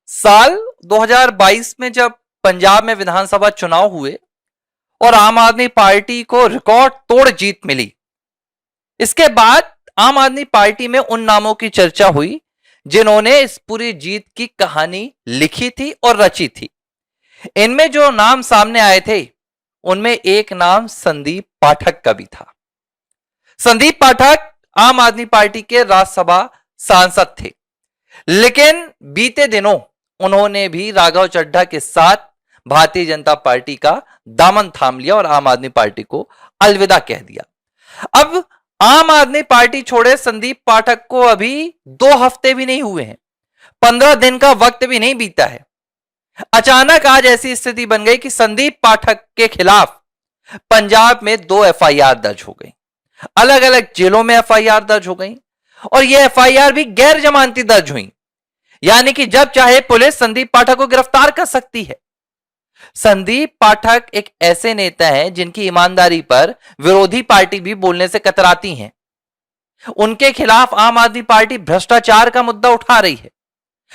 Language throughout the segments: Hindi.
साल 2022 में जब पंजाब में विधानसभा चुनाव हुए और आम आदमी पार्टी को रिकॉर्ड तोड़ जीत मिली, इसके बाद आम आदमी पार्टी में उन नामों की चर्चा हुई जिन्होंने इस पूरी जीत की कहानी लिखी थी और रची थी। इनमें जो नाम सामने आए थे उनमें एक नाम संदीप पाठक का भी था। संदीप पाठक आम आदमी पार्टी के राज्यसभा सांसद थे, लेकिन बीते दिनों उन्होंने भी राघव चड्ढा के साथ भारतीय जनता पार्टी का दामन थाम लिया और आम आदमी पार्टी को अलविदा कह दिया। अब आम आदमी पार्टी छोड़े संदीप पाठक को अभी 2 हफ्ते भी नहीं हुए हैं, 15 दिन का वक्त भी नहीं बीता है। अचानक आज ऐसी स्थिति बन गई कि संदीप पाठक के खिलाफ पंजाब में 2 एफआईआर दर्ज हो गई, अलग अलग जेलों में एफआईआर दर्ज हो गई और यह एफआईआर भी गैर जमानती दर्ज हुई, यानी कि जब चाहे पुलिस संदीप पाठक को गिरफ्तार कर सकती है। संदीप पाठक एक ऐसे नेता हैं जिनकी ईमानदारी पर विरोधी पार्टी भी बोलने से कतराती हैं। उनके खिलाफ आम आदमी पार्टी भ्रष्टाचार का मुद्दा उठा रही है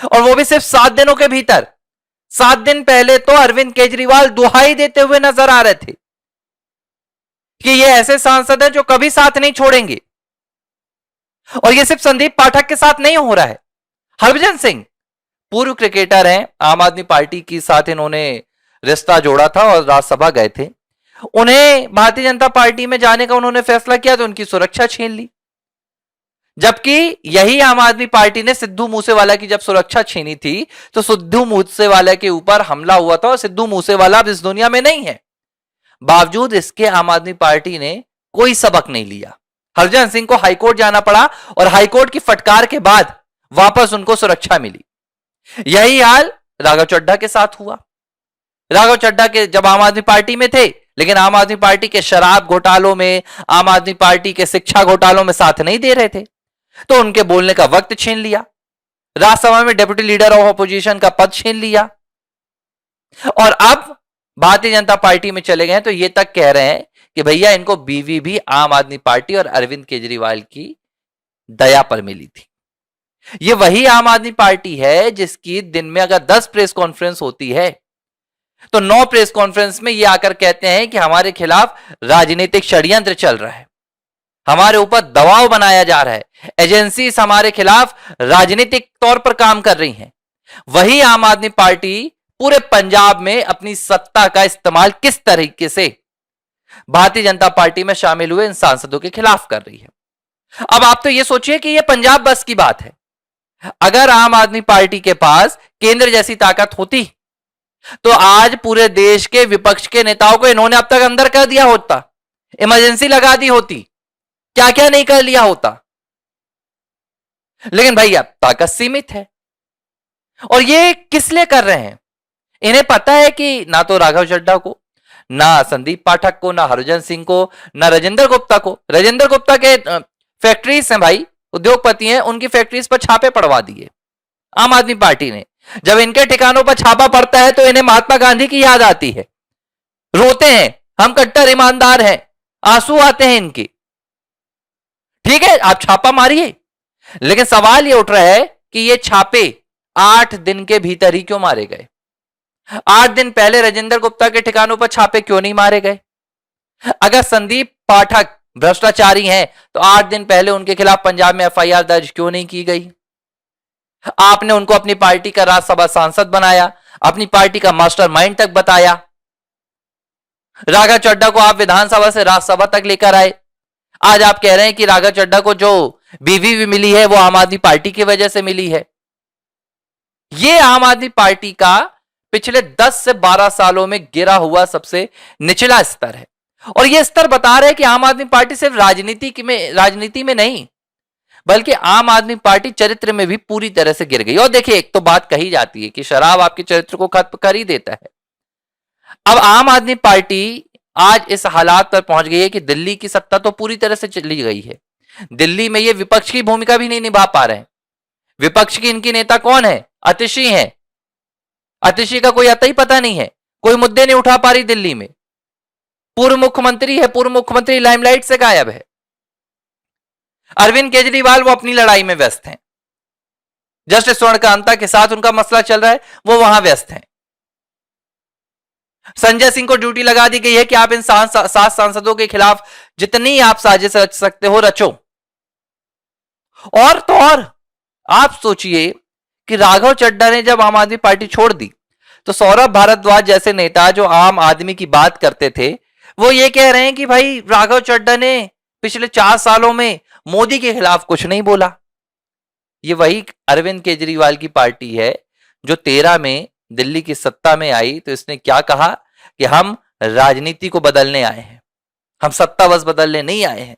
और वो भी सिर्फ 7 दिनों के भीतर। 7 दिन पहले तो अरविंद केजरीवाल दुहाई देते हुए नजर आ रहे थे कि ये ऐसे सांसद हैं जो कभी साथ नहीं छोड़ेंगे। और ये सिर्फ संदीप पाठक के साथ नहीं हो रहा है। हरभजन सिंह पूर्व क्रिकेटर हैं, आम आदमी पार्टी के साथ इन्होंने रिश्ता जोड़ा था और राज्यसभा गए थे। उन्हें भारतीय जनता पार्टी में जाने का उन्होंने फैसला किया तो उनकी सुरक्षा छीन ली, जबकि यही आम आदमी पार्टी ने सिद्धू मूसेवाला की जब सुरक्षा छीनी थी तो सिद्धू मूसेवाला के ऊपर हमला हुआ था और सिद्धू मूसेवाला अब इस दुनिया में नहीं है। बावजूद इसके आम आदमी पार्टी ने कोई सबक नहीं लिया। हरभजन सिंह को हाईकोर्ट जाना पड़ा और हाईकोर्ट की फटकार के बाद वापस उनको सुरक्षा मिली। यही हाल राघव चड्ढा के साथ हुआ। राघव चड्ढा के जब आम आदमी पार्टी में थे, लेकिन आम आदमी पार्टी के शराब घोटालों में, आम आदमी पार्टी के शिक्षा घोटालों में साथ नहीं दे रहे थे, तो उनके बोलने का वक्त छीन लिया। राज्यसभा में डेप्यूटी लीडर ऑफ अपोजिशन का पद छीन लिया और अब भारतीय जनता पार्टी में चले गए तो ये तक कह रहे हैं कि भैया इनको बीवी भी आम आदमी पार्टी और अरविंद केजरीवाल की दया पर मिली थी। ये वही आम आदमी पार्टी है जिसकी दिन में अगर 10 प्रेस कॉन्फ्रेंस होती है तो 9 प्रेस कॉन्फ्रेंस में ये आकर कहते हैं कि हमारे खिलाफ राजनीतिक षड्यंत्र चल रहा है, हमारे ऊपर दबाव बनाया जा रहा है, एजेंसीज हमारे खिलाफ राजनीतिक तौर पर काम कर रही हैं। वही आम आदमी पार्टी पूरे पंजाब में अपनी सत्ता का इस्तेमाल किस तरीके से भारतीय जनता पार्टी में शामिल हुए इन सांसदों के खिलाफ कर रही है। अब आप तो ये सोचिए कि यह पंजाब बस की बात है। अगर आम आदमी पार्टी के पास केंद्र जैसी ताकत होती तो आज पूरे देश के विपक्ष के नेताओं को इन्होंने अब तक अंदर कर दिया होता, इमरजेंसी लगा दी होती, क्या क्या नहीं कर लिया होता। लेकिन भाई अब ताकत सीमित है और ये किस लिए कर रहे हैं? इन्हें पता है कि ना तो राघव चड्ढा को, ना संदीप पाठक को, ना हरभजन सिंह को, ना राजेंद्र गुप्ता को। राजेंद्र गुप्ता के फैक्ट्रीज हैं भाई, उद्योगपति हैं, उनकी फैक्ट्रीज पर छापे पड़वा दिए आम आदमी पार्टी ने। जब इनके ठिकानों पर छापा पड़ता है तो इन्हें महात्मा गांधी की याद आती है, रोते हैं, हम कट्टर ईमानदार हैं, आंसू आते हैं इनके। ठीक है, आप छापा मारिए, लेकिन सवाल यह उठ रहा है कि ये छापे 8 दिन के भीतर ही क्यों मारे गए? 8 दिन पहले राजेंद्र गुप्ता के ठिकानों पर छापे क्यों नहीं मारे गए? अगर संदीप पाठक भ्रष्टाचारी हैं तो 8 दिन पहले उनके खिलाफ पंजाब में एफआईआर दर्ज क्यों नहीं की गई? आपने उनको अपनी पार्टी का राज्यसभा सांसद बनाया, अपनी पार्टी का मास्टरमाइंड तक बताया। राघव चड्ढा को आप विधानसभा से राज्यसभा तक लेकर आए। आज आप कह रहे हैं कि राघव चड्ढा को जो बीवी भी मिली है वो आम आदमी पार्टी की वजह से मिली है। यह आम आदमी पार्टी का पिछले 10 से 12 सालों में गिरा हुआ सबसे निचला स्तर है और यह स्तर बता रहे हैं कि आम आदमी पार्टी सिर्फ राजनीति में नहीं बल्कि आम आदमी पार्टी चरित्र में भी पूरी तरह से गिर गई। और देखिए, एक तो बात कही जाती है कि शराब आपके चरित्र को खत्म कर ही देता है। अब आम आदमी पार्टी आज इस हालात पर पहुंच गई है कि दिल्ली की सत्ता तो पूरी तरह से चली गई है, दिल्ली में ये विपक्ष की भूमिका भी नहीं निभा पा रहे हैं। विपक्ष की इनकी नेता कौन है? आतिशी है। आतिशी का कोई आता ही पता नहीं है, कोई मुद्दे नहीं उठा पा रही दिल्ली में। पूर्व मुख्यमंत्री है, पूर्व मुख्यमंत्री लाइमलाइट से गायब है। अरविंद केजरीवाल वो अपनी लड़ाई में व्यस्त हैं। जस्टिस स्वर्णकांता के साथ उनका मसला चल रहा है, वो वहां व्यस्त हैं। संजय सिंह को ड्यूटी लगा दी गई है कि आप इन 7 सांसदों के खिलाफ जितनी आप साजिश रच सकते हो रचो। और तो और आप सोचिए कि राघव चड्ढा ने जब आम आदमी पार्टी छोड़ दी तो सौरभ भारद्वाज जैसे नेता जो आम आदमी की बात करते थे, वो ये कह रहे हैं कि भाई राघव चड्ढा ने पिछले 4 सालों में मोदी के खिलाफ कुछ नहीं बोला। ये वही अरविंद केजरीवाल की पार्टी है जो 13 में दिल्ली की सत्ता में आई तो इसने क्या कहा कि हम राजनीति को बदलने आए हैं, हम सत्ता बस बदलने नहीं आए हैं।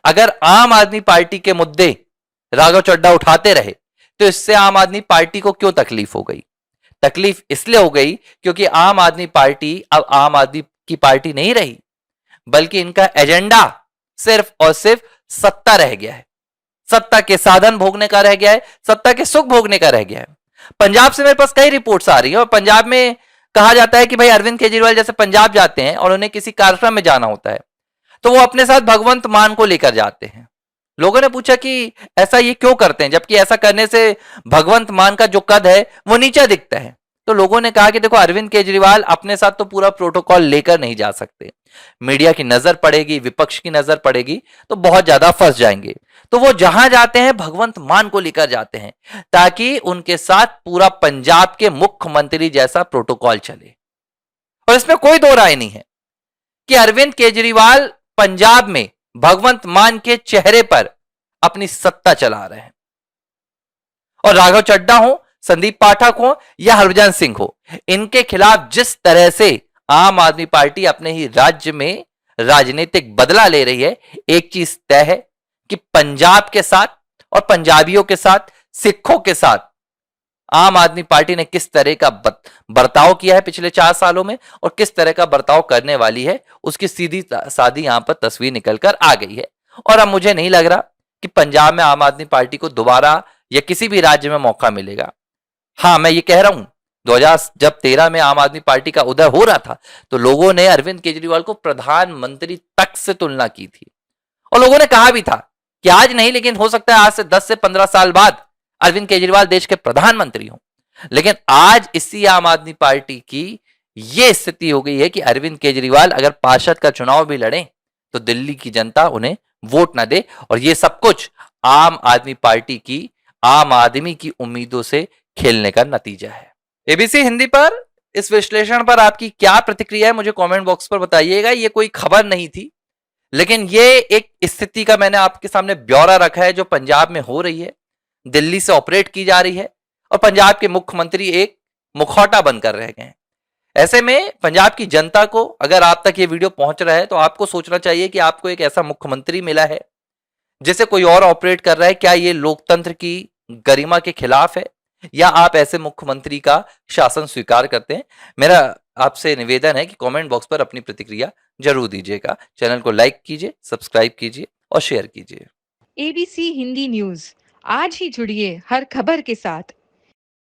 अगर आम आदमी पार्टी के मुद्दे राघव चड्ढा उठाते रहे तो इससे आम आदमी पार्टी को क्यों तकलीफ हो गई? तकलीफ इसलिए हो गई क्योंकि आम आदमी पार्टी अब आम आदमी की पार्टी नहीं रही, बल्कि इनका एजेंडा सिर्फ और सिर्फ सत्ता रह गया है, सत्ता के साधन भोगने का रह गया है, सत्ता के सुख भोगने का रह गया है। पंजाब से मेरे पास कई रिपोर्ट्स आ रही है और पंजाब में कहा जाता है कि भाई अरविंद केजरीवाल जैसे पंजाब जाते हैं और उन्हें किसी कार्यक्रम में जाना होता है तो वो अपने साथ भगवंत मान को लेकर जाते हैं। लोगों ने पूछा कि ऐसा ये क्यों करते हैं, जबकि ऐसा करने से भगवंत मान का जो कद है वो नीचा दिखता है। तो लोगों ने कहा कि देखो अरविंद केजरीवाल अपने साथ तो पूरा प्रोटोकॉल लेकर नहीं जा सकते, मीडिया की नजर पड़ेगी, विपक्ष की नजर पड़ेगी तो बहुत ज्यादा फंस जाएंगे। तो वो जहां जाते हैं भगवंत मान को लेकर जाते हैं ताकि उनके साथ पूरा पंजाब के मुख्यमंत्री जैसा प्रोटोकॉल चले। और इसमें कोई दो राय नहीं है कि अरविंद केजरीवाल पंजाब में भगवंत मान के चेहरे पर अपनी सत्ता चला रहे हैं। और राघव चड्ढा हो, संदीप पाठक हो या हरभजन सिंह हो, इनके खिलाफ जिस तरह से आम आदमी पार्टी अपने ही राज्य में राजनीतिक बदला ले रही है, एक चीज तय है कि पंजाब के साथ और पंजाबियों के साथ, सिखों के साथ आम आदमी पार्टी ने किस तरह का बर्ताव किया है पिछले 4 सालों में और किस तरह का बर्ताव करने वाली है, उसकी सीधी सादी यहां पर तस्वीर निकलकर आ गई है। और अब मुझे नहीं लग रहा कि पंजाब में आम आदमी पार्टी को दोबारा या किसी भी राज्य में मौका मिलेगा। हाँ, मैं ये कह रहा हूं 2013 में आम आदमी पार्टी का उदय हो रहा था तो लोगों ने अरविंद केजरीवाल को प्रधानमंत्री तक से तुलना की थी और लोगों ने कहा भी था कि आज नहीं लेकिन हो सकता है आज से 10 से 15 साल बाद अरविंद केजरीवाल देश के प्रधानमंत्री हों। लेकिन आज इसी आम आदमी पार्टी की यह स्थिति हो गई है कि अरविंद केजरीवाल अगर पार्षद का चुनाव भी लड़े तो दिल्ली की जनता उन्हें वोट ना दे। और यह सब कुछ आम आदमी पार्टी की, आम आदमी की उम्मीदों से खेलने का नतीजा है। एबीसी हिंदी पर इस विश्लेषण पर आपकी क्या प्रतिक्रिया है मुझे कमेंट बॉक्स पर बताइएगा। ये कोई खबर नहीं थी लेकिन ये एक स्थिति का मैंने आपके सामने ब्यौरा रखा है जो पंजाब में हो रही है, दिल्ली से ऑपरेट की जा रही है और पंजाब के मुख्यमंत्री एक मुखौटा बनकर रह गए हैं। ऐसे में पंजाब की जनता को अगर आप तक ये वीडियो पहुंच रहा है तो आपको सोचना चाहिए कि आपको एक ऐसा मुख्यमंत्री मिला है जिसे कोई और ऑपरेट कर रहा है। क्या ये लोकतंत्र की गरिमा के खिलाफ है या आप ऐसे मुख्यमंत्री का शासन स्वीकार करते हैं? मेरा आपसे निवेदन है कि कमेंट बॉक्स पर अपनी प्रतिक्रिया जरूर दीजिएगा। चैनल को लाइक कीजिए, सब्सक्राइब कीजिए और शेयर कीजिए। एबीसी हिंदी न्यूज, आज ही जुड़िए हर खबर के साथ